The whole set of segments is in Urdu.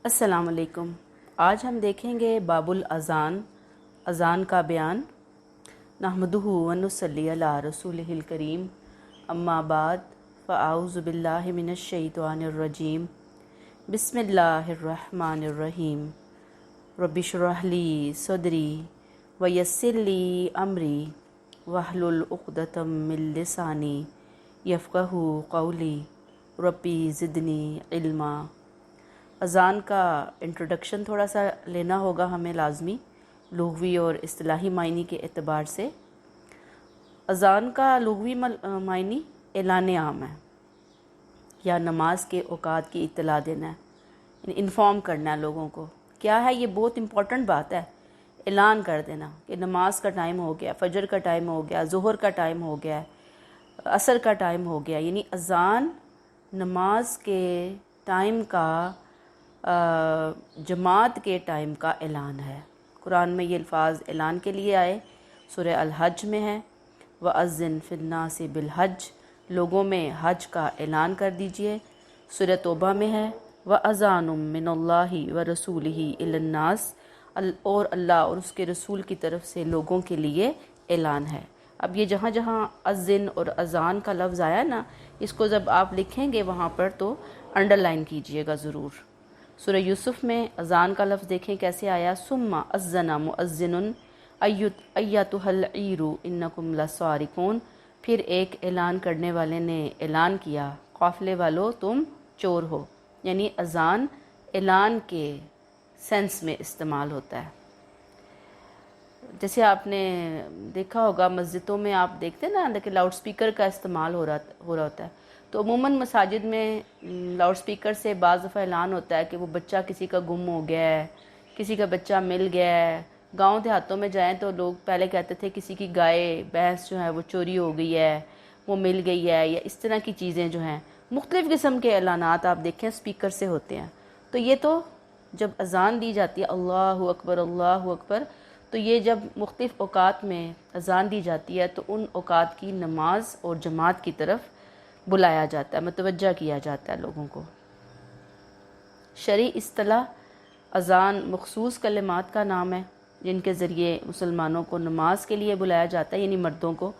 السلام علیکم۔ آج ہم دیکھیں گے باب الاذان، اذان کا بیان۔ نحمدہ و نصلی علی رسولہ الکریم، اما بعد فاعوذ باللہ من الشیطان الرجیم، بسم اللہ الرحمن الرحیم۔ رب اشرح لی صدری ویسر لی امری واحلل عقدۃ من لسانی یفقہوا قولی ربی زدنی علما۔ اذان کا انٹروڈکشن تھوڑا سا لینا ہوگا ہمیں لازمی، لغوی اور اصطلاحی معنی کے اعتبار سے۔ اذان کا لغوی معنی اعلان عام ہے یا نماز کے اوقات کی اطلاع دینا ہے، یعنی انفارم کرنا ہے لوگوں کو۔ کیا ہے یہ بہت امپورٹنٹ بات ہے، اعلان کر دینا کہ نماز کا ٹائم ہو گیا، فجر کا ٹائم ہو گیا، ظہر کا ٹائم ہو گیا، عصر کا ٹائم ہو گیا۔ یعنی اذان نماز کے ٹائم کا، جماعت کے ٹائم کا اعلان ہے۔ قرآن میں یہ الفاظ اعلان کے لیے آئے، سورہ الحج میں ہے، وَأَذِّن فِي النَّاسِ بِالْحَجِّ، لوگوں میں حج کا اعلان کر دیجئے۔ سورہ توبہ میں ہے، وَأَذَانٌ مِّنَ اللَّهِ وَرَسُولِهِ إِلَى النَّاسِ، اور اللہ اور اس کے رسول کی طرف سے لوگوں کے لیے اعلان ہے۔ اب یہ جہاں جہاں اذن اور اذان کا لفظ آیا نا، اس کو جب آپ لکھیں گے وہاں پر تو انڈر لائن کیجئے گا ضرور۔ سورہ یوسف میں اذان کا لفظ دیکھیں کیسے آیا، ثم اذن مؤذن ایتھا العیر انکم لسارقون، پھر ایک اعلان کرنے والے نے اعلان کیا، قافلے والو تم چور ہو۔ یعنی اذان اعلان کے سینس میں استعمال ہوتا ہے۔ جیسے آپ نے دیکھا ہوگا مسجدوں میں، آپ دیکھتے ہیں نا کہ لاؤڈ سپیکر کا استعمال ہو رہا ہوتا ہے، تو عموماً مساجد میں لاؤڈ سپیکر سے بعض دفعہ اعلان ہوتا ہے کہ وہ بچہ کسی کا گم ہو گیا ہے، کسی کا بچہ مل گیا ہے۔ گاؤں دیہاتوں میں جائیں تو لوگ پہلے کہتے تھے کسی کی گائے بھینس جو ہے وہ چوری ہو گئی ہے، وہ مل گئی ہے، یا اس طرح کی چیزیں جو ہیں، مختلف قسم کے اعلانات آپ دیکھیں سپیکر سے ہوتے ہیں۔ تو یہ تو جب اذان دی جاتی ہے اللہ اکبر اللہ اکبر، تو یہ جب مختلف اوقات میں اذان دی جاتی ہے تو ان اوقات کی نماز اور جماعت کی طرف بلایا جاتا ہے، متوجہ کیا جاتا ہے لوگوں کو۔ شرعی اصطلاح اذان مخصوص کلمات کا نام ہے جن کے ذریعے مسلمانوں کو نماز کے لیے بلایا جاتا ہے، یعنی مردوں کو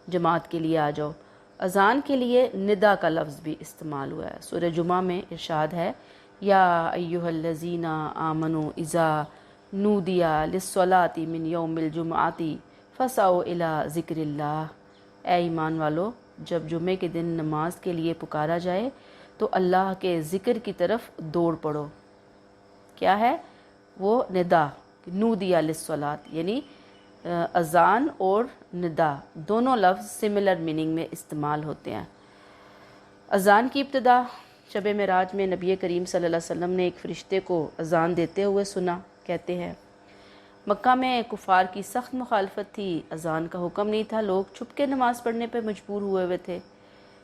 جماعت کے لیے آ جاؤ۔ اذان کے لیے ندا کا لفظ بھی استعمال ہوا ہے۔ سورہ جمعہ میں ارشاد ہے، یا ایھا الذین آمنوا اذا نودی للصلاۃ من یوم الجمعۃ فاسعوا الی ذکر اللہ، اے ایمان والو جب جمعے کے دن نماز کے لیے پکارا جائے تو اللہ کے ذکر کی طرف دوڑ پڑو۔ کیا ہے وہ ندا، نودی للصلاۃ، یعنی اذان اور ندا دونوں لفظ سملر میننگ میں استعمال ہوتے ہیں۔ اذان کی ابتدا شب معراج میں نبی کریم صلی اللہ علیہ وسلم نے ایک فرشتے کو اذان دیتے ہوئے سنا۔ کہتے ہیں مکہ میں کفار کی سخت مخالفت تھی، اذان کا حکم نہیں تھا، لوگ چھپ کے نماز پڑھنے پہ مجبور ہوئے تھے۔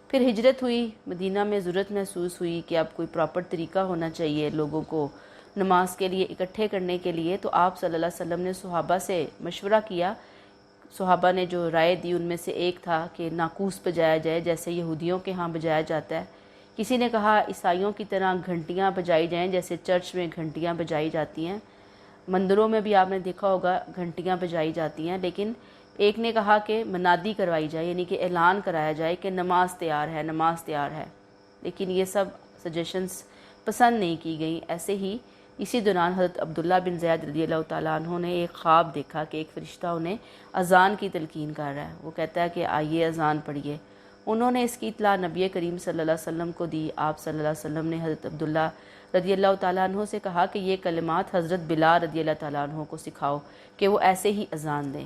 پھر ہجرت ہوئی، مدینہ میں ضرورت محسوس ہوئی کہ اب کوئی پراپر طریقہ ہونا چاہیے لوگوں کو نماز کے لیے اکٹھے کرنے کے لیے، تو آپ صلی اللہ علیہ وسلم نے صحابہ سے مشورہ کیا۔ صحابہ نے جو رائے دی ان میں سے ایک تھا کہ ناقوس بجایا جائے جیسے یہودیوں کے ہاں بجایا جاتا ہے۔ کسی نے کہا عیسائیوں کی طرح گھنٹیاں بجائی جائیں جیسے چرچ میں گھنٹیاں بجائی جاتی ہیں، مندروں میں بھی آپ نے دیکھا ہوگا گھنٹیاں بجائی جاتی ہیں، لیکن ایک نے کہا کہ منادی کروائی جائے، یعنی کہ اعلان کرایا جائے کہ نماز تیار ہے، نماز تیار ہے۔ لیکن یہ سب سجیشنز پسند نہیں کی گئیں۔ ایسے ہی اسی دوران حضرت عبداللہ بن زید رضی اللہ تعالیٰ عنہ نے ایک خواب دیکھا کہ ایک فرشتہ انہیں اذان کی تلقین کر رہا ہے۔ وہ کہتا ہے کہ آئیے اذان پڑھیے۔ انہوں نے اس کی اطلاع نبی کریم صلی اللہ علیہ وسلم کو دی۔ آپ صلی اللہ علیہ وسلم نے حضرت عبداللہ رضی اللہ تعالیٰ عنہ سے کہا کہ یہ کلمات حضرت بلال رضی اللہ تعالیٰ عنہ کو سکھاؤ کہ وہ ایسے ہی اذان دیں۔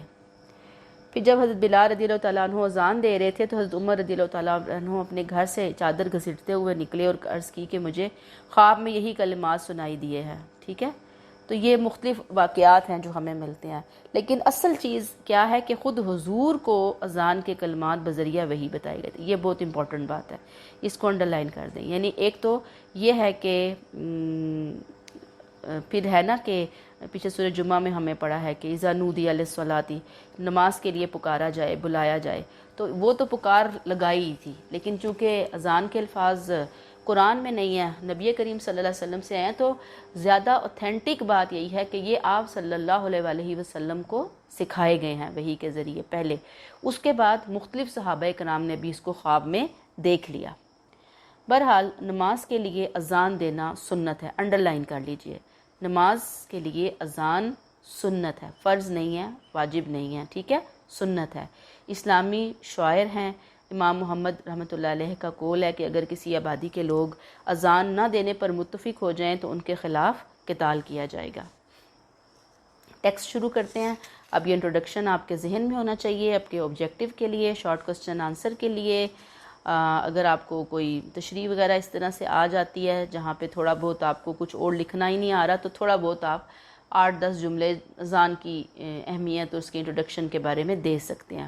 پھر جب حضرت بلال رضی اللہ تعالیٰ عنہ اذان دے رہے تھے تو حضرت عمر رضی اللہ تعالیٰ عنہ اپنے گھر سے چادر گھسیٹتے ہوئے نکلے اور عرض کی کہ مجھے خواب میں یہی کلمات سنائی دیے ہیں۔ ٹھیک ہے، تو یہ مختلف واقعات ہیں جو ہمیں ملتے ہیں، لیکن اصل چیز کیا ہے کہ خود حضور کو اذان کے کلمات بذریعہ وحی بتائے گئے تھے۔ یہ بہت امپورٹنٹ بات ہے، اس کو انڈر لائن کر دیں۔ یعنی ایک تو یہ ہے کہ پھر ہے نا کہ پیچھے سورہ جمعہ میں ہمیں پڑھا ہے کہ اذا نودی للصلاۃ، نماز کے لیے پکارا جائے، بلایا جائے، تو وہ تو پکار لگائی تھی، لیکن چونکہ اذان کے الفاظ قرآن میں نہیں ہے، نبی کریم صلی اللہ علیہ وسلم سے آئے ہیں، تو زیادہ اوتھینٹک بات یہی ہے کہ یہ آپ صلی اللہ علیہ وآلہ وسلم کو سکھائے گئے ہیں وحی کے ذریعے پہلے، اس کے بعد مختلف صحابہ کرام نے بھی اس کو خواب میں دیکھ لیا۔ بہرحال نماز کے لیے اذان دینا سنت ہے، انڈر لائن کر لیجئے، نماز کے لیے اذان سنت ہے، فرض نہیں ہے، واجب نہیں ہے، ٹھیک ہے، سنت ہے۔ اسلامی شاعر ہیں، امام محمد رحمۃ اللہ علیہ کا قول ہے کہ اگر کسی آبادی کے لوگ اذان نہ دینے پر متفق ہو جائیں تو ان کے خلاف قتال کیا جائے گا۔ ٹیکسٹ شروع کرتے ہیں۔ اب یہ انٹروڈکشن آپ کے ذہن میں ہونا چاہیے، آپ کے آبجیکٹو کے لیے، شارٹ کوسچن آنسر کے لیے۔ اگر آپ کو کوئی تشریح وغیرہ اس طرح سے آ جاتی ہے جہاں پہ تھوڑا بہت آپ کو کچھ اور لکھنا ہی نہیں آ رہا، تو تھوڑا بہت آپ 8-10 جملے اذان کی اہمیت اور اس کی انٹروڈکشن کے بارے میں دے سکتے ہیں۔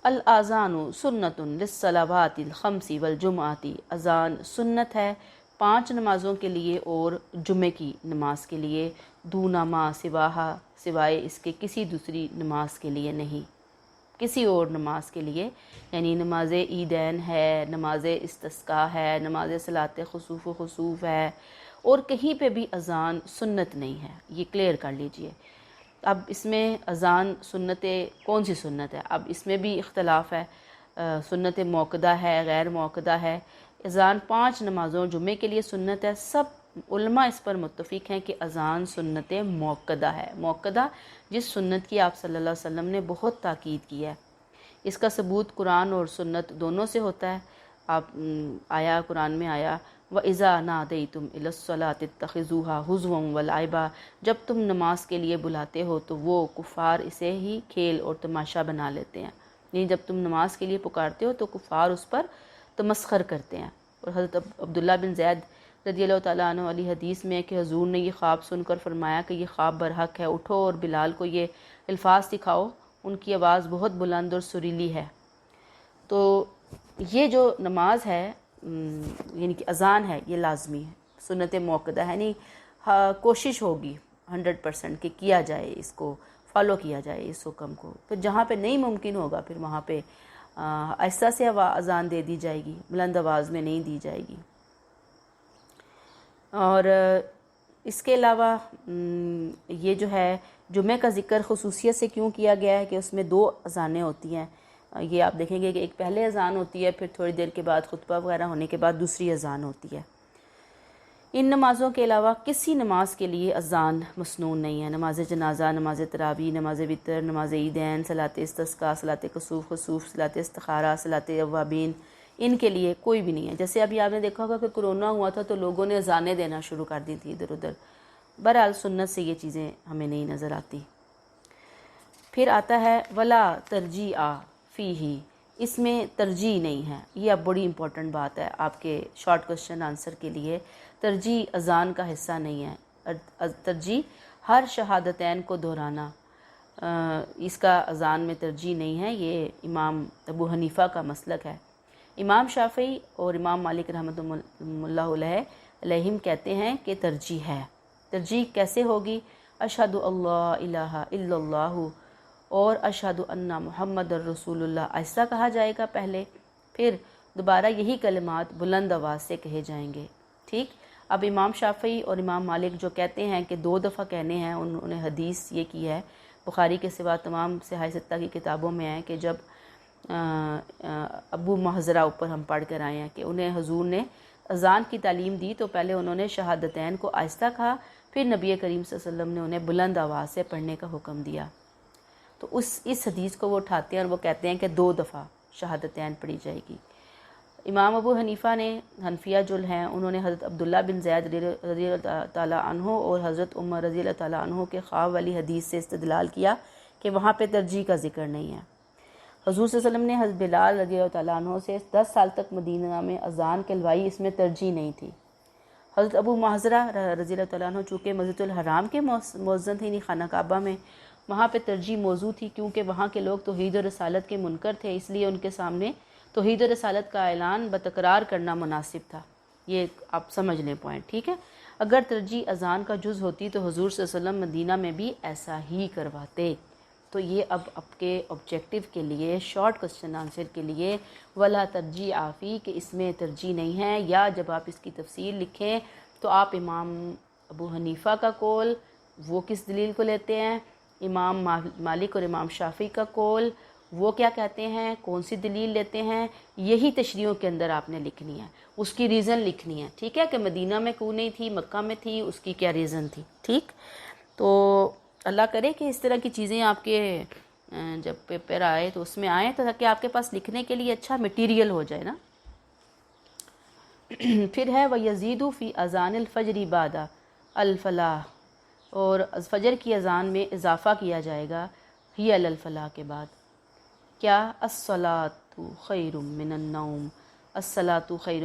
الاذان سنت للصلوات الخمس والجمعات، اذان سنت ہے 5 نمازوں کے لیے اور جمعے کی نماز کے لیے، دون ما سواہا، سوائے اس کے کسی دوسری نماز کے لیے نہیں، کسی اور نماز کے لیے، یعنی نماز عیدین ہے، نماز استسقاء ہے، نماز صلاۃ خسوف و خسوف ہے، اور کہیں پہ بھی اذان سنت نہیں ہے، یہ کلیئر کر لیجئے۔ اب اس میں اذان سنت کون سی سنت ہے، اب اس میں بھی اختلاف ہے، سنت موقدہ ہے، غیر موقدہ ہے۔ اذان 5 نمازوں جمعے کے لیے سنت ہے، سب علماء اس پر متفق ہیں کہ اذان سنت موقدہ ہے۔ موقدہ جس سنت کی آپ صلی اللہ علیہ وسلم نے بہت تاکید کی ہے، اس کا ثبوت قرآن اور سنت دونوں سے ہوتا ہے۔ آپ آیا قرآن میں آیا وَإِذَا نَادَيْتُمْ إِلَى الصَّلَاةِ اتَّخِذُوهَا هُزُوًا وَلَعِبًا، جب تم نماز کے لیے بلاتے ہو تو وہ کفار اسے ہی کھیل اور تماشا بنا لیتے ہیں، یعنی جب تم نماز کے لیے پکارتے ہو تو کفار اس پر تمسخر کرتے ہیں۔ اور حضرت عبداللہ بن زید رضی اللہ تعالیٰ عنہ والی حدیث میں کہ حضور نے یہ خواب سن کر فرمایا کہ یہ خواب برحق ہے، اٹھو اور بلال کو یہ الفاظ سکھاؤ، ان کی آواز بہت بلند اور سریلی ہے۔ تو یہ جو نماز ہے یعنی کہ اذان ہے، یہ لازمی ہے، سنت موقدہ ہے، یعنی کوشش ہوگی 100% کہ کیا جائے، اس کو فالو کیا جائے اس حکم کو۔ پھر جہاں پہ نہیں ممکن ہوگا پھر وہاں پہ آہستہ سے اذان دے دی جائے گی، بلند آواز میں نہیں دی جائے گی۔ اور اس کے علاوہ یہ جو ہے جمعہ کا ذکر خصوصیت سے کیوں کیا گیا ہے کہ اس میں 2 اذانیں ہوتی ہیں، یہ آپ دیکھیں گے کہ ایک پہلے اذان ہوتی ہے، پھر تھوڑی دیر کے بعد خطبہ وغیرہ ہونے کے بعد دوسری اذان ہوتی ہے۔ ان نمازوں کے علاوہ کسی نماز کے لیے اذان مسنون نہیں ہے، نماز جنازہ، نماز تراویح، نماز وتر، نماز عیدین، صلاۃ استسقاء، صلاۃ کسوف خسوف، صلاۃ استخارہ، صلاۃ اوابین، ان کے لیے کوئی بھی نہیں ہے۔ جیسے ابھی آپ نے دیکھا ہوگا کہ کرونا ہوا تھا تو لوگوں نے اذانیں دینا شروع کر دی تھی ادھر ادھر، بہرحال سنت سے یہ چیزیں ہمیں نہیں نظر آتی۔ پھر آتا ہے ولا ترجیع فیہ، اس میں ترجیح نہیں ہے، یہ اب بڑی امپورٹنٹ بات ہے آپ کے شارٹ کوسچن آنسر کے لیے۔ ترجیح اذان کا حصہ نہیں ہے، ترجیح ہر شہادتین کو دہرانا، اس کا اذان میں ترجیح نہیں ہے، یہ امام ابو حنیفہ کا مسلک ہے۔ امام شافعی اور امام مالک رحمۃ اللہ علیہم کہتے ہیں کہ ترجیح ہے۔ ترجیح کیسے ہوگی؟ اشہد اللہ الہ الا اللہ اور اشہد ان محمد الرسول اللہ ایسا کہا جائے گا پہلے، پھر دوبارہ یہی کلمات بلند آواز سے کہے جائیں گے، ٹھیک۔ اب امام شافعی اور امام مالک جو کہتے ہیں کہ 2 دفعہ کہنے ہیں، انہوں نے حدیث یہ کی ہے، بخاری کے سوا تمام صحاح 6 کی کتابوں میں ہے کہ جب ابو محذرہ اوپر ہم پڑھ کر آئے ہیں کہ انہیں حضور نے اذان کی تعلیم دی تو پہلے انہوں نے شہادتین کو آہستہ کہا، پھر نبی کریم صلی اللہ علیہ وسلم نے انہیں بلند آواز سے پڑھنے کا حکم دیا۔ تو اس حدیث کو وہ اٹھاتے ہیں اور وہ کہتے ہیں کہ 2 دفعہ شہادتین پڑھی جائے گی۔ امام ابو حنیفہ نے، حنفیہ جو ہیں، انہوں نے حضرت عبداللہ بن زید رضی اللہ تعالیٰ عنہ اور حضرت عمر رضی اللہ تعالیٰ عنہ کے خواب والی حدیث سے استدلال کیا کہ وہاں پہ ترجیح کا ذکر نہیں ہے۔ حضور صلی اللہ علیہ وسلم نے حضرت بلال رضی اللہ تعالیٰ عنہ سے 10 سال تک مدینہ میں اذان کہلوائی، اس میں ترجیح نہیں تھی۔ حضرت ابو محذرہ رضی اللہ تعالیٰ عنہ چونکہ مسجد الحرام کے مؤذن تھے، خانہ کعبہ میں، وہاں پہ ترجیح موضوع تھی کیونکہ وہاں کے لوگ توحید و رسالت کے منکر تھے، اس لیے ان کے سامنے توحید و رسالت کا اعلان بتکرار کرنا مناسب تھا۔ یہ آپ سمجھ لیں پوائنٹ، ٹھیک ہے۔ اگر ترجیح اذان کا جز ہوتی تو حضور صلی اللہ علیہ وسلم مدینہ میں بھی ایسا ہی کرواتے۔ تو یہ اب آپ کے آبجیکٹیو کے لیے شارٹ کوسچن آنسر کے لیے ولا ترجیح آفی کہ اس میں ترجیح نہیں ہے، یا جب آپ اس کی تفسیر لکھیں تو آپ امام ابو حنیفہ کا قول وہ کس دلیل کو لیتے ہیں، امام مالک اور امام شافعی کا قول وہ کیا کہتے ہیں، کون سی دلیل لیتے ہیں، یہی تشریحوں کے اندر آپ نے لکھنی ہے، اس کی ریزن لکھنی ہے، ٹھیک ہے، کہ مدینہ میں کیوں نہیں تھی، مکہ میں تھی، اس کی کیا ریزن تھی، ٹھیک۔ تو اللہ کرے کہ اس طرح کی چیزیں آپ کے جب پیپر آئے تو اس میں آئیں تو تاکہ آپ کے پاس لکھنے کے لیے اچھا مٹیریل ہو جائے نا۔ پھر ہے وَيَزِيدُ فِي أَذَانِ الْفَجْرِ بَعْدَ الْفَلَاحِ، اور فجر کی اذان میں اضافہ کیا جائے گا ہی علی الفلاح کے بعد، کیا الصلاۃ خیر من النوم، الصلاۃ خیر،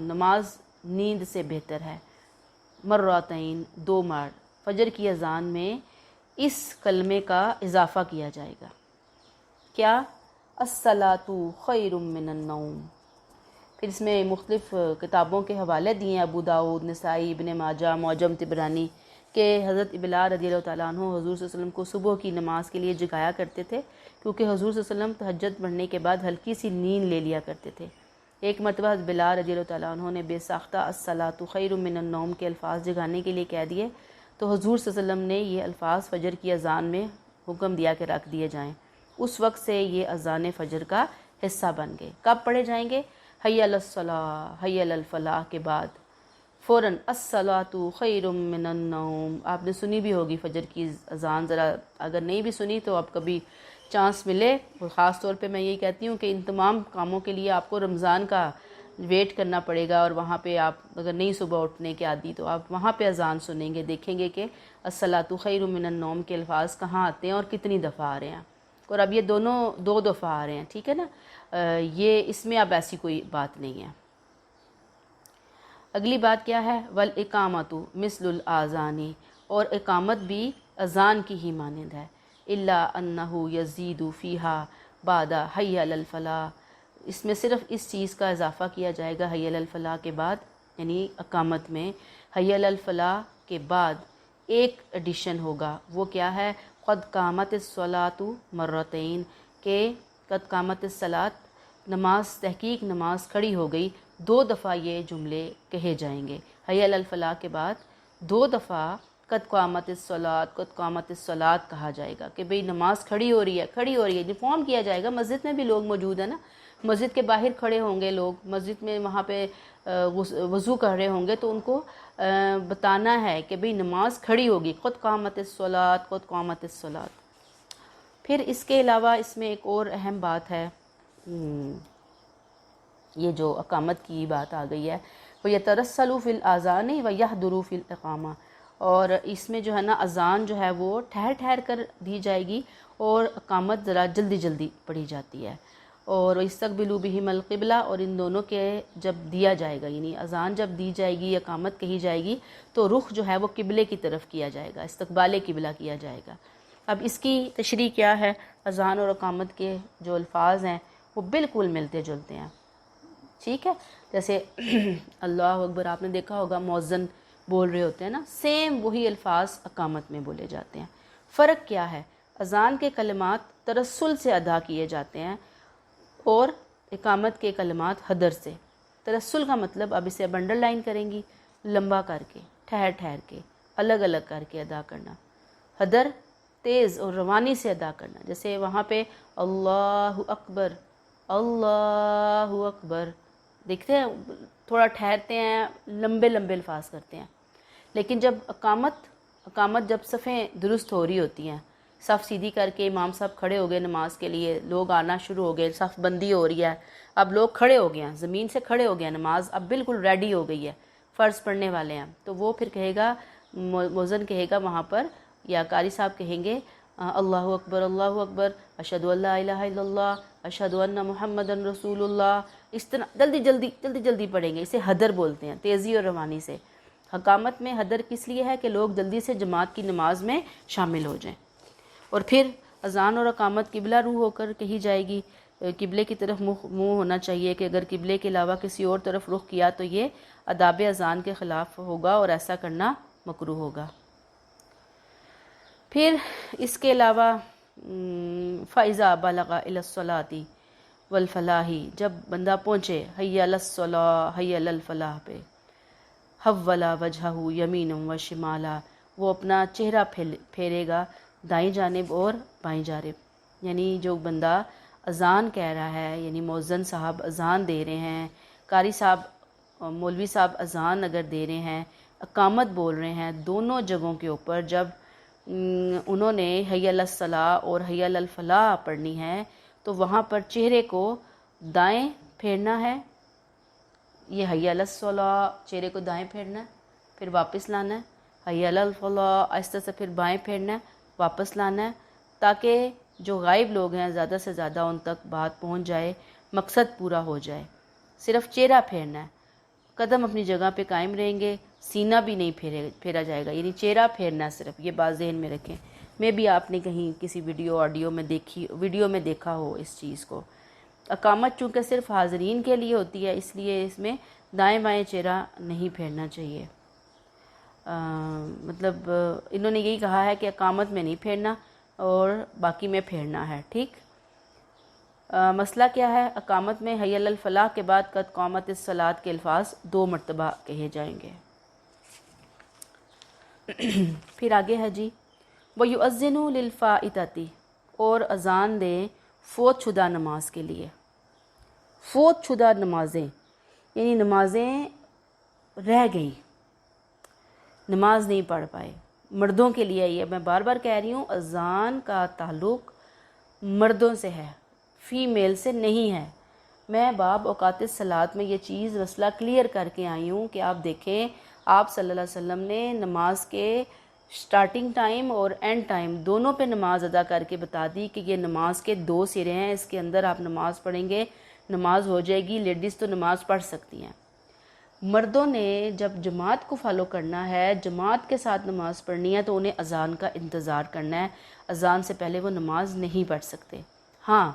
نماز نیند سے بہتر ہے، مرتين، 2 بار فجر کی اذان میں اس کلمے کا اضافہ کیا جائے گا، کیا الصلاۃ خیر من النوم۔ پھر اس میں مختلف کتابوں کے حوالے دیے ہیں، ابو داؤد، نسائی، ابن ماجہ، معجم طبرانی، کہ حضرت بلال رضی اللہ تعالیٰ عنہ حضور صلی اللہ علیہ وسلم کو صبح کی نماز کے لیے جگایا کرتے تھے، کیونکہ حضور صلی اللہ علیہ وسلم تہجد پڑھنے کے بعد ہلکی سی نیند لے لیا کرتے تھے۔ ایک مرتبہ حضرت بلال رضی اللہ تعالیٰ عنہ نے بے ساختہ الصلاۃ خیر من النوم کے الفاظ جگانے کے لیے کہہ دیے، تو حضور صلی اللہ علیہ وسلم نے یہ الفاظ فجر کی اذان میں حکم دیا کہ رکھ دیے جائیں، اس وقت سے یہ اذان فجر کا حصہ بن گئے۔ کب پڑھے جائیں گے؟ حی علی الصلاۃ، حی علی الفلاح کے بعد فوراً الصلاۃ خیر من النوم۔ آپ نے سنی بھی ہوگی فجر کی اذان، ذرا اگر نہیں بھی سنی تو آپ کبھی چانس ملے، اور خاص طور پہ میں یہی کہتی ہوں کہ ان تمام کاموں کے لیے آپ کو رمضان کا ویٹ کرنا پڑے گا، اور وہاں پہ آپ اگر نہیں صبح اٹھنے کے عادی تو آپ وہاں پہ اذان سنیں گے، دیکھیں گے کہ الصلاۃ خیر من النوم کے الفاظ کہاں آتے ہیں اور کتنی دفعہ آ رہے ہیں، اور اب یہ دونوں 2 دفعہ آ رہے ہیں، ٹھیک ہے نا۔ یہ اس میں اب ایسی کوئی بات نہیں ہے۔ اگلی بات کیا ہے؟ والاقامۃ مثل الاذان، اور اقامت بھی اذان کی ہی مانند ہے، الا انہ یزید فیہا بعد حی علی الفلاح، اس میں صرف اس چیز کا اضافہ کیا جائے گا حی علی الفلاح کے بعد، یعنی اقامت میں حی علی الفلاح کے بعد ایک ایڈیشن ہوگا، وہ کیا ہے؟ قد قامت الصلاۃ مرتين، کہ قد قامت الصلاۃ، نماز، تحقیق نماز کھڑی ہو گئی، 2 دفعہ یہ جملے کہے جائیں گے، حی علی الفلاح کے بعد 2 دفعہ قد قامت الصلاۃ، قد قامت الصلاۃ کہا جائے گا کہ بھئی نماز کھڑی ہو رہی ہے، کھڑی ہو رہی ہے، انفارم کیا جائے گا۔ مسجد میں بھی لوگ موجود ہیں نا، مسجد کے باہر کھڑے ہوں گے لوگ، مسجد میں وہاں پہ وضو کر رہے ہوں گے، تو ان کو بتانا ہے کہ بھئی نماز کھڑی ہوگی، قد قامت الصلاۃ، قد قامت الصلاۃ۔ پھر اس کے علاوہ اس میں ایک اور اہم بات ہے، یہ جو اقامت کی بات آ گئی ہے، وَيَتَرَسَّلُ فِي الْآذَانِ وَيَحْضُرُ فِي الْإِقَامَةِ، اور اس میں جو ہے نا اذان جو ہے وہ ٹھہر ٹھہر کر دی جائے گی، اور اقامت ذرا جلدی جلدی پڑھی جاتی ہے، اور اِسْتَقْبِلُوا بِهِمَ الْقِبْلَةَ، اور ان دونوں کے جب دیا جائے گا، یعنی اذان جب دی جائے گی، اقامت کہی جائے گی، تو رخ جو ہے وہ قبلے کی طرف کیا جائے گا، استقبال قبلہ کیا جائے گا۔ اب اس کی تشریح کیا ہے؟ اذان اور اقامت کے جو الفاظ ہیں وہ بالکل ملتے جلتے ہیں، ٹھیک ہے۔ جیسے اللہ اکبر آپ نے دیکھا ہوگا مؤذن بول رہے ہوتے ہیں نا، سیم وہی الفاظ اقامت میں بولے جاتے ہیں۔ فرق کیا ہے؟ اذان کے کلمات ترسل سے ادا کیے جاتے ہیں، اور اقامت کے کلمات حدر سے۔ ترسل کا مطلب، اب اسے اب انڈر لائن کریں گی، لمبا کر کے، ٹھہر ٹھہر کے، الگ الگ کر کے ادا کرنا۔ حدر تیز اور روانی سے ادا کرنا، جیسے وہاں پہ اللہ اکبر، اللہ اکبر، دیکھتے ہیں تھوڑا ٹھہرتے ہیں، لمبے لمبے الفاظ کرتے ہیں۔ لیکن جب اقامت جب صفیں درست ہو رہی ہوتی ہیں، صف سیدھی کر کے امام صاحب کھڑے ہو گئے نماز کے لیے، لوگ آنا شروع ہو گئے، صف بندی ہو رہی ہے، اب لوگ کھڑے ہو گئے ہیں، زمین سے کھڑے ہو گئے ہیں، نماز اب بالکل ریڈی ہو گئی ہے، فرض پڑھنے والے ہیں، تو وہ پھر کہے گا، مؤذن کہے گا وہاں پر، یا قاری صاحب کہیں گے اللہ اکبر، اللہ اکبر، اشہد ان لا الہ الا اللہ، اشہد ان محمد رسول اللہ، اس طرح جلدی جلدی جلدی جلدی پڑھیں گے، اسے حدر بولتے ہیں، تیزی اور روانی سے۔ اقامت میں حدر کس لیے ہے؟ کہ لوگ جلدی سے جماعت کی نماز میں شامل ہو جائیں۔ اور پھر اذان اور اقامت قبلہ رو ہو کر کہی جائے گی، قبلے کی طرف منہ ہونا چاہیے، کہ اگر قبلے کے علاوہ کسی اور طرف رخ کیا تو یہ آداب اذان کے خلاف ہوگا، اور ایسا کرنا مکروہ ہوگا۔ پھر اس کے علاوہ فَإِذَا بَلَغَ إِلَى الصَّلَاةِ وَالْفَلَاحِ، جب بندہ پہنچے حَيَّ عَلَى الصَّلَاةِ حَيَّ عَلَى الْفَلَاحِ پہ، حَوَّلَ وَجْهَهُ يَمِينًا وَشِمَالًا، وہ اپنا چہرہ پھیرے گا دائیں جانب اور بائیں جانب. یعنی جو بندہ اذان کہہ رہا ہے، یعنی مؤذن صاحب اذان دے رہے ہیں، قاری صاحب مولوی صاحب اذان اگر دے رہے ہیں، اقامت بول رہے ہیں، دونوں جگہوں کے اوپر جب انہوں نے حی علی الصلاۃ اور حی علی الفلاح پڑھنی ہے تو وہاں پر چہرے کو دائیں پھیرنا ہے، یہ حی علی الصلاۃ، چہرے کو دائیں پھیرنا ہے، پھر واپس لانا ہے، حی علی الفلاح آہستہ سے پھر بائیں پھیرنا ہے، واپس لانا ہے، تاکہ جو غائب لوگ ہیں زیادہ سے زیادہ ان تک بات پہنچ جائے، مقصد پورا ہو جائے. صرف چہرہ پھیرنا ہے، قدم اپنی جگہ پہ قائم رہیں گے، سینہ بھی نہیں پھیرا جائے گا، یعنی چہرہ پھیرنا ہے صرف. یہ بات ذہن میں رکھیں. میں بھی آپ نے کہیں کسی ویڈیو میں دیکھا ہو اس چیز کو. اقامت چونکہ صرف حاضرین کے لیے ہوتی ہے، اس لیے اس میں دائیں بائیں چہرہ نہیں پھیرنا چاہیے. مطلب انہوں نے یہی کہا ہے کہ اقامت میں نہیں پھیرنا اور باقی میں پھیرنا ہے. ٹھیک. مسئلہ کیا ہے؟ اقامت میں حی علی الفلاح کے بعد قد قامت الصلاۃ کے الفاظ 2 مرتبہ کہے جائیں گے. پھر آگے ہے جی وَيُؤَذِّنُ لِلْفَائِتَةِ، اور اذان دیں فوت شدہ نماز کے لیے. فوت شدہ نمازیں یعنی نمازیں رہ گئی، نماز نہیں پڑھ پائے. مردوں کے لیے یہ میں بار بار کہہ رہی ہوں، اذان کا تعلق مردوں سے ہے، فیمیل سے نہیں ہے. میں باب اوقات الصلاۃ میں یہ چیز مسئلہ کلیئر کر کے آئی ہوں کہ آپ دیکھیں آپ صلی اللہ علیہ وسلم نے نماز کے سٹارٹنگ ٹائم اور اینڈ ٹائم دونوں پہ نماز ادا کر کے بتا دی کہ یہ نماز کے 2 سرے ہیں، اس کے اندر آپ نماز پڑھیں گے، نماز ہو جائے گی. لیڈیز تو نماز پڑھ سکتی ہیں. مردوں نے جب جماعت کو فالو کرنا ہے، جماعت کے ساتھ نماز پڑھنی ہے، تو انہیں اذان کا انتظار کرنا ہے. اذان سے پہلے وہ نماز نہیں پڑھ سکتے. ہاں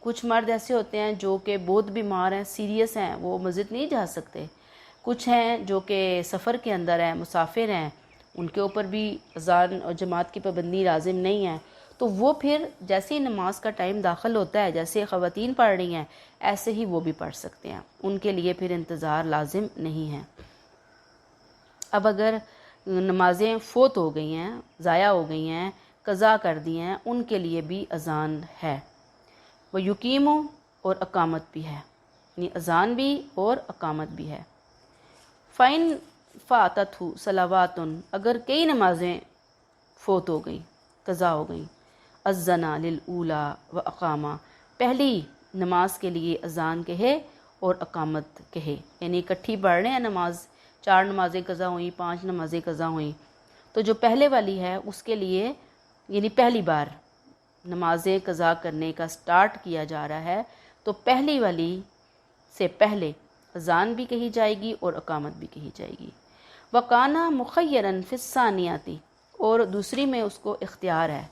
کچھ مرد ایسے ہوتے ہیں جو کہ بہت بیمار ہیں، سیریس ہیں، وہ مسجد نہیں جا سکتے. کچھ ہیں جو کہ سفر کے اندر ہیں، مسافر ہیں، ان کے اوپر بھی اذان اور جماعت کی پابندی لازم نہیں ہے. تو وہ پھر جیسے ہی نماز کا ٹائم داخل ہوتا ہے، جیسے خواتین پڑھ رہی ہیں ایسے ہی وہ بھی پڑھ سکتے ہیں. ان کے لیے پھر انتظار لازم نہیں ہے. اب اگر نمازیں فوت ہو گئی ہیں، ضائع ہو گئی ہیں، قضا کر دی ہیں، ان کے لیے بھی اذان ہے. وہ یقیم اور اقامت بھی ہے، یعنی اذان بھی اور اقامت بھی ہے. فَإِن فَاتَتْهُ صَلَوَاتٌ، اگر کئی نمازیں فوت ہو گئیں، قضا ہو گئیں، اذَّنَ لِلْأُولَى وَأَقَامَ، پہلی نماز کے لیے اذان کہے اور اقامت کہے. یعنی اکٹھی پڑھ رہے ہیں نماز، 4 نمازیں قضا ہوئیں، 5 نمازیں قضا ہوئیں، تو جو پہلے والی ہے اس کے لیے یعنی پہلی بار نمازیں قضا کرنے کا سٹارٹ کیا جا رہا ہے، تو پہلی والی سے پہلے اذان بھی کہی جائے گی اور اقامت بھی کہی جائے گی. وَقَانَ مُخَيَّرًا فِي الثَّانِيَةِ، اور دوسری میں اس کو اختیار ہے.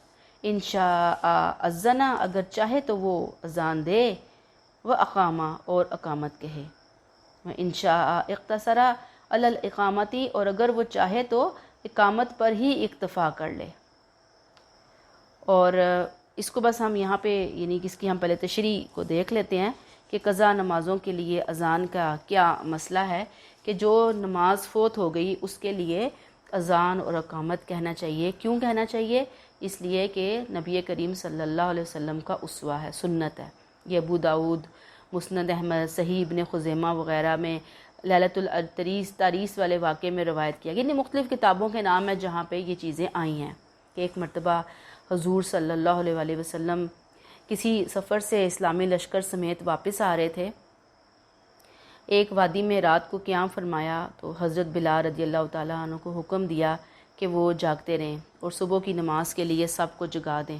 انشاء اذن، اگر چاہے تو وہ اذان دے، وَأَقَامَ اور اقامت کہے. انشاء اقتصر علی الاقامت، اور اگر وہ چاہے تو اقامت پر ہی اکتفا کر لے. اور اس کو بس ہم یہاں پہ یعنی اس کی ہم پہلے تشریح کو دیکھ لیتے ہیں کہ قضا نمازوں کے لیے اذان کا کیا مسئلہ ہے. کہ جو نماز فوت ہو گئی اس کے لیے اذان اور اقامت کہنا چاہیے. کیوں کہنا چاہیے؟ اس لیے کہ نبی کریم صلی اللہ علیہ وسلم کا اسوہ ہے، سنت ہے. یہ ابو داؤد، مسند احمد، صحیح ابن خزیمہ وغیرہ میں لیلۃ التاریس والے واقعے میں روایت کیا گیا. یعنی مختلف کتابوں کے نام ہیں جہاں پہ یہ چیزیں آئی ہیں کہ ایک مرتبہ حضور صلی اللہ علیہ وسلم کسی سفر سے اسلامی لشکر سمیت واپس آ رہے تھے. ایک وادی میں رات کو قیام فرمایا تو حضرت بلال رضی اللہ تعالیٰ عنہ کو حکم دیا کہ وہ جاگتے رہیں اور صبح کی نماز کے لیے سب کو جگا دیں.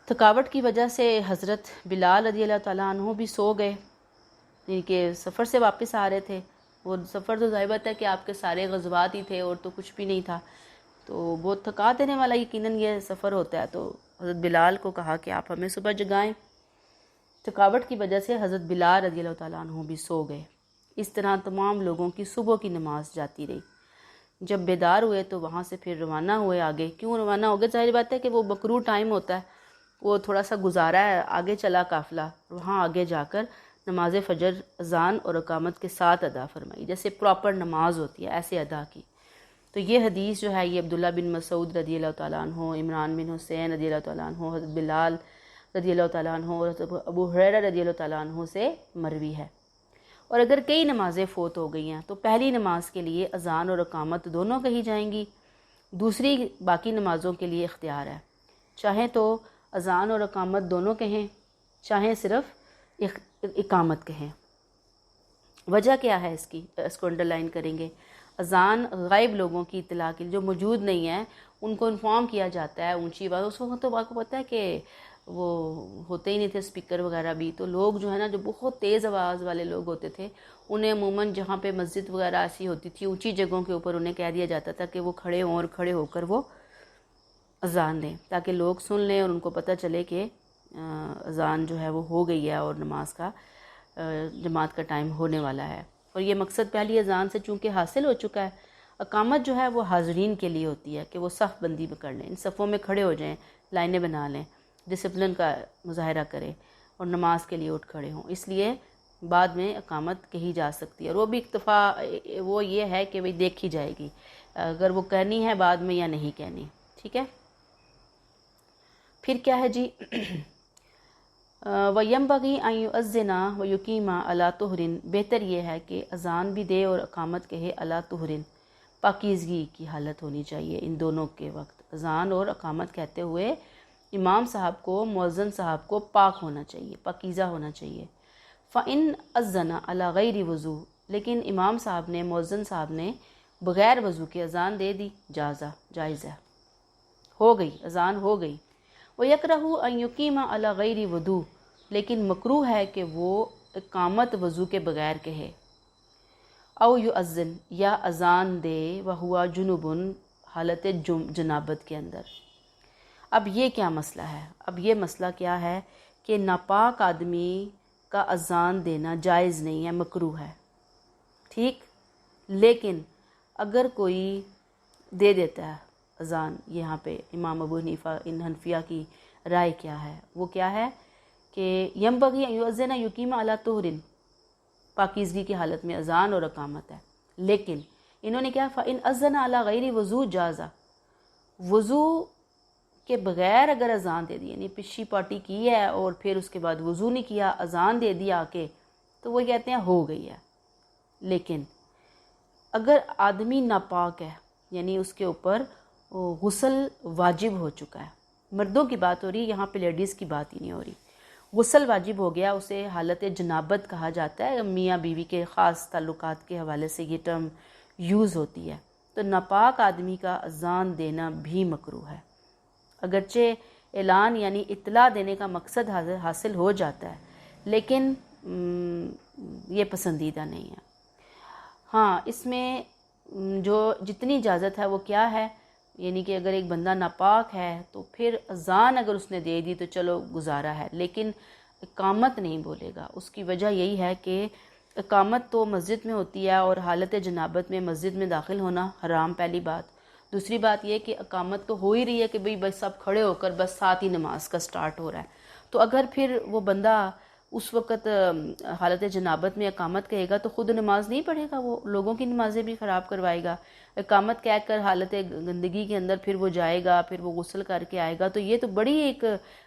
تھکاوٹ کی وجہ سے حضرت بلال رضی اللہ تعالیٰ عنہ بھی سو گئے، یعنی کہ سفر سے واپس آ رہے تھے. وہ سفر تو ظاہر بات ہے کہ آپ کے سارے غزوات ہی تھے اور تو کچھ بھی نہیں تھا، تو بہت تھکا دینے والا یقیناً یہ سفر ہوتا ہے. تو حضرت بلال کو کہا کہ آپ ہمیں صبح جگائیں. تھکاوٹ کی وجہ سے حضرت بلال رضی اللہ تعالیٰ عنہ بھی سو گئے. اس طرح تمام لوگوں کی صبح کی نماز جاتی رہی. جب بیدار ہوئے تو وہاں سے پھر روانہ ہوئے آگے. کیوں روانہ ہو گئے؟ ظاہر بات ہے کہ وہ مکروہ ٹائم ہوتا ہے، وہ تھوڑا سا گزارا ہے، آگے چلا قافلہ، وہاں آگے جا کر نماز فجر اذان اور اقامت کے ساتھ ادا فرمائی، جیسے پراپر نماز ہوتی ہے ایسے ادا کی. تو یہ حدیث جو ہے یہ عبداللہ بن مسعود رضی اللہ تعالیٰ عنہ، عمران بن حسین رضی اللہ تعالیٰ عنہ، حضرت بلال رضی اللہ تعالیٰ عنہ اور حضرت ابو ہریرہ رضی اللہ تعالیٰ عنہ سے مروی ہے. اور اگر کئی نمازیں فوت ہو گئی ہیں تو پہلی نماز کے لیے اذان اور اقامت دونوں کہی جائیں گی، دوسری باقی نمازوں کے لیے اختیار ہے، چاہیں تو اذان اور اقامت دونوں کہیں، چاہیں صرف اقامت کہیں. وجہ کیا ہے اس کی؟ اس کو انڈر لائن کریں گے. اذان غائب لوگوں کی اطلاع کے لیے، جو موجود نہیں ہیں ان کو انفارم کیا جاتا ہے اونچی بات. اس وقت تو آپ کو پتہ ہے کہ وہ ہوتے ہی نہیں تھے اسپیکر وغیرہ بھی، تو لوگ جو ہے نا جو بہت تیز آواز والے لوگ ہوتے تھے انہیں عموماً جہاں پہ مسجد وغیرہ ایسی ہوتی تھی اونچی جگہوں کے اوپر انہیں کہہ دیا جاتا تھا کہ وہ کھڑے ہوں اور کھڑے ہو کر وہ اذان دیں تاکہ لوگ سن لیں اور ان کو پتہ چلے کہ اذان جو ہے وہ ہو گئی ہے اور نماز کا جماعت کا ٹائم ہونے والا ہے. اور یہ مقصد پہلی اذان سے چونکہ حاصل ہو چکا ہے. اقامت جو ہے وہ حاضرین کے لیے ہوتی ہے کہ وہ صف بندی کر لیں، ان صفوں میں کھڑے ہو جائیں، لائنیں بنا لیں، ڈسپلن کا مظاہرہ کریں اور نماز کے لیے اٹھ کھڑے ہوں. اس لیے بعد میں اقامت کہی جا سکتی ہے، اور وہ بھی اکتفا وہ یہ ہے کہ بھئی دیکھی جائے گی اگر وہ کہنی ہے بعد میں یا نہیں کہنی. ٹھیک ہے. پھر کیا ہے جی؟ وَيَنبَغِي أَن يُؤَذِّنَ وَيُقِيمَ عَلَى طُهْرٍ، بہتر یہ ہے کہ اذان بھی دے اور اقامت کہے علی طہر، پاکیزگی کی حالت ہونی چاہیے ان دونوں کے وقت. اذان اور اقامت کہتے ہوئے امام صاحب کو، مؤذن صاحب کو پاک ہونا چاہیے، پاکیزہ ہونا چاہیے. فَإِنْ أَذَّنَ عَلَى غَيْرِ وضو، لیکن امام صاحب نے، مؤذن صاحب نے بغیر وضو کے اذان دے دی، جائز ہے، ہو گئی، اذان ہو گئی. وَيَكْرَهُ أَن يُقِيمَ عَلَى غَيْرِ وضو، لیکن مکروہ ہے کہ وہ اقامت وضو کے بغیر کہے. او یؤذن، یا اذان دے وہوا جنوبن، حالت جنابت کے اندر. اب یہ کیا مسئلہ ہے؟ اب یہ مسئلہ کیا ہے کہ ناپاک آدمی کا اذان دینا جائز نہیں ہے، مکروہ ہے. ٹھیک. لیکن اگر کوئی دے دیتا ہے اذان، یہاں پہ امام ابو حنیفہ ان حنفیہ کی رائے کیا ہے؟ وہ کیا ہے کہ ینبغی ان یؤذن یقیم علی طہر، پاکیزگی کی حالت میں اذان اور اقامت ہے. لیکن انہوں نے کیا؟ فَإِنْ أَذَّنَ عَلَى غَيْرِ وضو جازا، وضو کے بغیر اگر اذان دے دی، یعنی پچھی پارٹی کی ہے اور پھر اس کے بعد وضو نہیں کیا، اذان دے دیا آ کے، تو وہ کہتے ہیں ہو گئی ہے. لیکن اگر آدمی ناپاک ہے، یعنی اس کے اوپر غسل واجب ہو چکا ہے، مردوں کی بات ہو رہی ہے یہاں پہ، لیڈیز کی بات ہی نہیں ہو رہی، غسل واجب ہو گیا، اسے حالت جنابت کہا جاتا ہے. میاں بیوی کے خاص تعلقات کے حوالے سے یہ ٹرم یوز ہوتی ہے. تو ناپاک آدمی کا اذان دینا بھی مکروہ ہے، اگرچہ اعلان یعنی اطلاع دینے کا مقصد حاصل ہو جاتا ہے، لیکن یہ پسندیدہ نہیں ہے. ہاں، اس میں جو جتنی اجازت ہے وہ کیا ہے، یعنی کہ اگر ایک بندہ ناپاک ہے تو پھر اذان اگر اس نے دے دی تو چلو گزارا ہے، لیکن اقامت نہیں بولے گا. اس کی وجہ یہی ہے کہ اقامت تو مسجد میں ہوتی ہے اور حالت جنابت میں مسجد میں داخل ہونا حرام، پہلی بات. دوسری بات یہ کہ اقامت تو ہو ہی رہی ہے کہ بھئی بس سب کھڑے ہو کر بس ساتھ ہی نماز کا سٹارٹ ہو رہا ہے. تو اگر پھر وہ بندہ اس وقت حالت جنابت میں اقامت کہے گا تو خود نماز نہیں پڑھے گا، وہ لوگوں کی نمازیں بھی خراب کروائے گا. اقامت کہہ کر حالت گندگی کے اندر پھر وہ جائے گا، پھر وہ غسل کر کے آئے گا، تو یہ تو بڑی ایک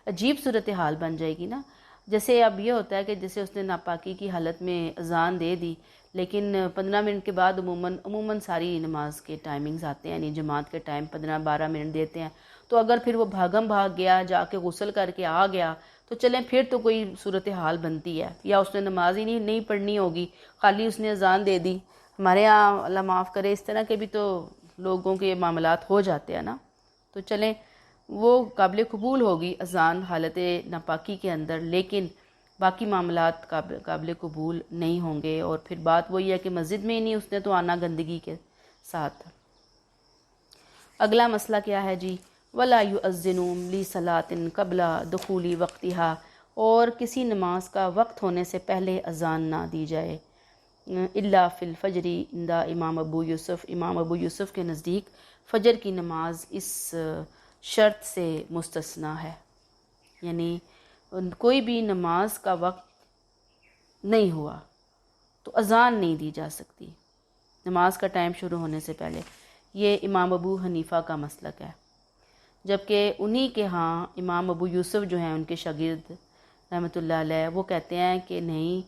عجیب صورتحال بن جائے گی نا. جیسے اب یہ ہوتا ہے کہ جیسے اس نے ناپاکی کی حالت میں اذان دے دی، لیکن 15 منٹ کے بعد عموماً ساری نماز کے ٹائمنگز آتے ہیں، یعنی جماعت کے ٹائم 15-12 منٹ دیتے ہیں. تو اگر پھر وہ بھاگم بھاگ گیا، جا کے غسل کر کے آ گیا، تو چلیں پھر تو کوئی صورتحال بنتی ہے، یا اس نے نماز ہی نہیں پڑھنی ہوگی، خالی اس نے اذان دے دی. ہمارے ہاں اللہ معاف کرے اس طرح کے بھی تو لوگوں کے معاملات ہو جاتے ہیں نا. تو چلیں وہ قابل قبول ہوگی اذان حالت ناپاکی کے اندر، لیکن باقی معاملات قابل قبول نہیں ہوں گے. اور پھر بات وہی ہے کہ مسجد میں ہی نہیں اس نے تو آنا گندگی کے ساتھ. اگلا مسئلہ کیا ہے جی؟ وَلَا يُؤَذِّنُ لِصَلَاةٍ قَبْلَ دُخُولِ وَقْتِهَا، اور کسی نماز کا وقت ہونے سے پہلے اذان نہ دی جائے. الا فی الفجری عند امام ابو یوسف، امام ابو یوسف کے نزدیک فجر کی نماز اس شرط سے مستثنیٰ ہے، یعنی کوئی بھی نماز کا وقت نہیں ہوا تو اذان نہیں دی جا سکتی نماز کا ٹائم شروع ہونے سے پہلے۔ یہ امام ابو حنیفہ کا مسلک ہے، جبکہ انہی کے ہاں امام ابو یوسف جو ہیں ان کے شاگرد رحمۃ اللہ علیہ، وہ کہتے ہیں کہ نہیں،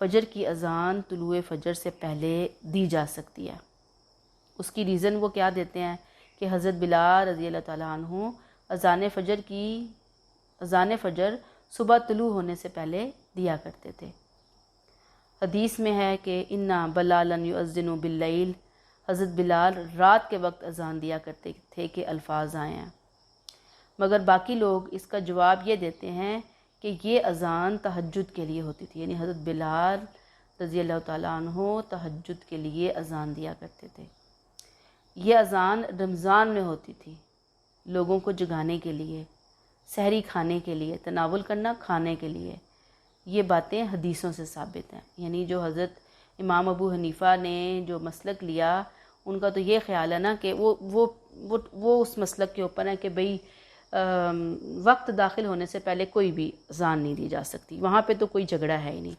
فجر کی اذان طلوع فجر سے پہلے دی جا سکتی ہے۔ اس کی ریزن وہ کیا دیتے ہیں کہ حضرت بلال رضی اللہ تعالیٰ عنہ اذان فجر صبح طلوع ہونے سے پہلے دیا کرتے تھے۔ حدیث میں ہے کہ انا بلالا یؤذن باللیل، حضرت بلال رات کے وقت اذان دیا کرتے تھے کہ الفاظ آئے ہیں، مگر باقی لوگ اس کا جواب یہ دیتے ہیں کہ یہ اذان تہجد کے لیے ہوتی تھی، یعنی حضرت بلال رضی اللہ تعالیٰ عنہ تہجد کے لیے اذان دیا کرتے تھے۔ یہ اذان رمضان میں ہوتی تھی، لوگوں کو جگانے کے لیے، سحری کھانے کے لیے، تناول کرنا کھانے کے لیے۔ یہ باتیں حدیثوں سے ثابت ہیں، یعنی جو حضرت امام ابو حنیفہ نے جو مسلک لیا، ان کا تو یہ خیال ہے نا کہ وہ اس مسلک کے اوپر ہے کہ بھئی وقت داخل ہونے سے پہلے کوئی بھی اذان نہیں دی جا سکتی، وہاں پہ تو کوئی جھگڑا ہے ہی نہیں۔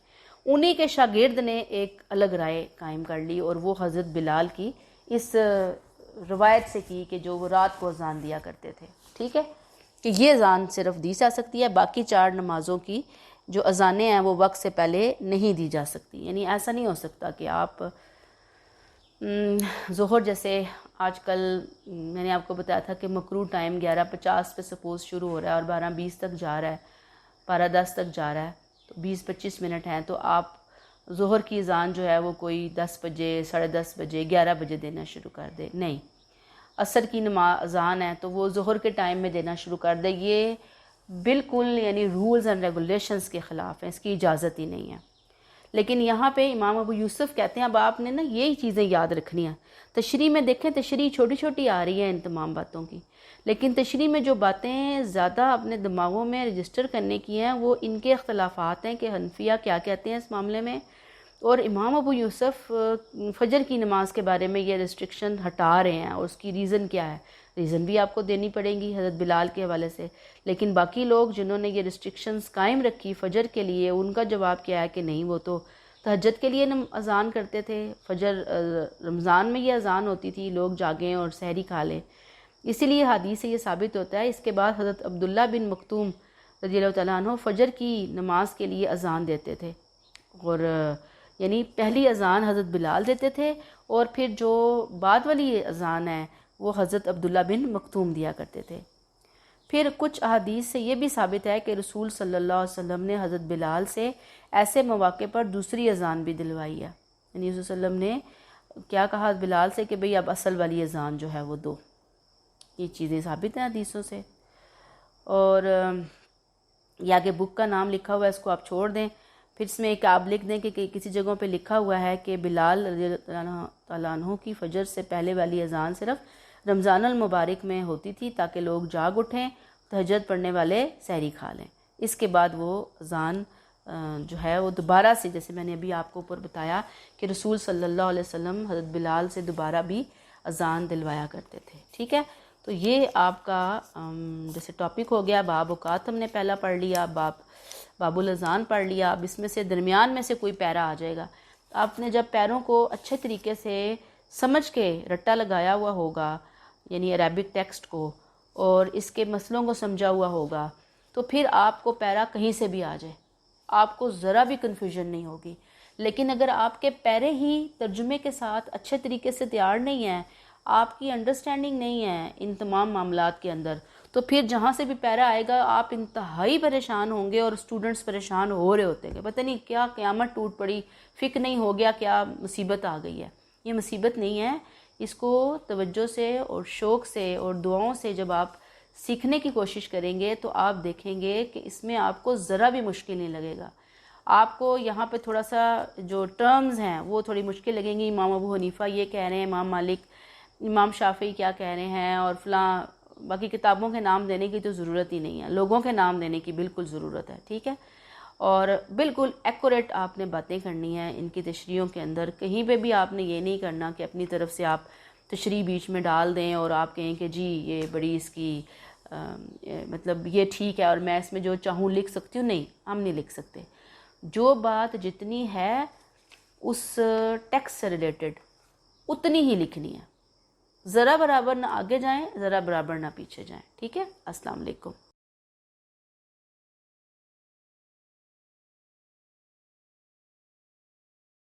انہی کے شاگرد نے ایک الگ رائے قائم کر لی، اور وہ حضرت بلال کی اس روایت سے کی کہ جو وہ رات کو اذان دیا کرتے تھے، ٹھیک ہے، کہ یہ اذان صرف دی جا سکتی ہے، باقی 4 نمازوں کی جو اذانیں ہیں وہ وقت سے پہلے نہیں دی جا سکتی۔ یعنی ایسا نہیں ہو سکتا کہ آپ ظہر جیسے آج کل میں نے آپ کو بتایا تھا کہ مکروہ ٹائم 11:50 پہ سپوز شروع ہو رہا ہے اور 12:20 تک جا رہا ہے، 12:10 تک جا رہا ہے، تو 20-25 منٹ ہیں، تو آپ ظہر کی اذان جو ہے وہ کوئی 10 بجے، 10:30 بجے، 11 بجے دینا شروع کر دے، نہیں۔ عصر کی اذان ہے تو وہ ظہر کے ٹائم میں دینا شروع کر دے، یہ بالکل یعنی رولز اینڈ ریگولیشنز کے خلاف ہیں، اس کی اجازت ہی نہیں ہے۔ لیکن یہاں پہ امام ابو یوسف کہتے ہیں اب آپ نے نا یہی چیزیں یاد رکھنی ہیں۔ تشریح میں دیکھیں، تشریح چھوٹی چھوٹی آ رہی ہے ان تمام باتوں کی، لیکن تشریح میں جو باتیں زیادہ اپنے دماغوں میں رجسٹر کرنے کی ہیں وہ ان کے اختلافات ہیں کہ حنفیہ کیا کہتے ہیں اس معاملے میں، اور امام ابو یوسف فجر کی نماز کے بارے میں یہ ریسٹرکشن ہٹا رہے ہیں، اور اس کی ریزن کیا ہے، ریزن بھی آپ کو دینی پڑے گی حضرت بلال کے حوالے سے۔ لیکن باقی لوگ جنہوں نے یہ ریسٹرکشنز قائم رکھی فجر کے لیے، ان کا جواب کیا ہے کہ نہیں، وہ تو تہجد کے لیے اذان کرتے تھے، فجر رمضان میں یہ اذان ہوتی تھی، لوگ جاگیں اور سحری کھا لیں۔ اسی لیے حدیث سے یہ ثابت ہوتا ہے۔ اس کے بعد حضرت عبداللہ بن مکتوم رضی اللہ تعالیٰ عنہ فجر کی نماز کے لیے اذان دیتے تھے، اور یعنی پہلی اذان حضرت بلال دیتے تھے، اور پھر جو بعد والی اذان ہے وہ حضرت عبداللہ بن مکتوم دیا کرتے تھے۔ پھر کچھ احادیث سے یہ بھی ثابت ہے کہ رسول صلی اللہ علیہ وسلم نے حضرت بلال سے ایسے مواقع پر دوسری اذان بھی دلوائی ہے، یعنی رسول صلی اللہ علیہ وسلم نے کیا کہا بلال سے کہ بھئی اب اصل والی اذان جو ہے وہ دو۔ یہ چیزیں ثابت ہیں حدیثوں سے۔ اور یہ آگے بک کا نام لکھا ہوا ہے، اس کو آپ چھوڑ دیں، پھر اس میں ایک آپ لکھ دیں کہ کسی جگہوں پہ لکھا ہوا ہے کہ بلال رضی اللہ تعالیٰ عنہ کی فجر سے پہلے والی اذان صرف رمضان المبارک میں ہوتی تھی تاکہ لوگ جاگ اٹھیں، تہجد پڑھنے والے سحری کھا لیں۔ اس کے بعد وہ اذان جو ہے وہ دوبارہ سے، جیسے میں نے ابھی آپ کو اوپر بتایا کہ رسول صلی اللہ علیہ وسلم حضرت بلال سے دوبارہ بھی اذان دلوایا کرتے تھے، ٹھیک ہے۔ تو یہ آپ کا جیسے ٹاپک ہو گیا، باب اوقات ہم نے پہلا پڑھ لیا، باب الاذان پڑھ لیا۔ اب اس میں سے درمیان میں سے کوئی پیرا آ جائے گا، آپ نے جب پیروں کو اچھے طریقے سے سمجھ کے رٹا لگایا ہوا ہوگا، یعنی عربک ٹیکسٹ کو، اور اس کے مسئلوں کو سمجھا ہوا ہوگا، تو پھر آپ کو پیرا کہیں سے بھی آ جائے آپ کو ذرا بھی کنفیوژن نہیں ہوگی۔ لیکن اگر آپ کے پیرے ہی ترجمے کے ساتھ اچھے طریقے سے تیار نہیں ہیں، آپ کی انڈرسٹینڈنگ نہیں ہے ان تمام معاملات کے اندر، تو پھر جہاں سے بھی پیرا آئے گا آپ انتہائی پریشان ہوں گے، اور اسٹوڈنٹس پریشان ہو رہے ہوتے ہیں، پتہ نہیں کیا قیامت ٹوٹ پڑی، فکر نہیں ہو گیا، کیا مصیبت آ گئی ہے۔ یہ مصیبت نہیں ہے، اس کو توجہ سے اور شوق سے اور دعاؤں سے جب آپ سیکھنے کی کوشش کریں گے تو آپ دیکھیں گے کہ اس میں آپ کو ذرا بھی مشکل نہیں لگے گا۔ آپ کو یہاں پہ تھوڑا سا جو ٹرمز ہیں وہ تھوڑی مشکل لگیں گی، امام ابو حنیفہ یہ کہہ رہے ہیں، امام مالک، امام شافعی کیا کہہ رہے ہیں، اور فلاں باقی کتابوں کے نام دینے کی تو ضرورت ہی نہیں ہے، لوگوں کے نام دینے کی بالکل ضرورت ہے، ٹھیک ہے۔ اور بالکل ایکوریٹ آپ نے باتیں کرنی ہیں ان کی تشریحوں کے اندر. کہیں پہ بھی آپ نے یہ نہیں کرنا کہ اپنی طرف سے آپ تشریح بیچ میں ڈال دیں اور آپ کہیں کہ جی یہ بڑی اس کی مطلب یہ ٹھیک ہے اور میں اس میں جو چاہوں لکھ سکتی ہوں. نہیں، ہم نہیں لکھ سکتے. جو بات جتنی ہے اس ٹیکسٹ سے ریلیٹڈ اتنی ہی لکھنی ہے. ذرا برابر نہ آگے جائیں، ذرا برابر نہ پیچھے جائیں. ٹھیک ہے؟ السلام علیکم.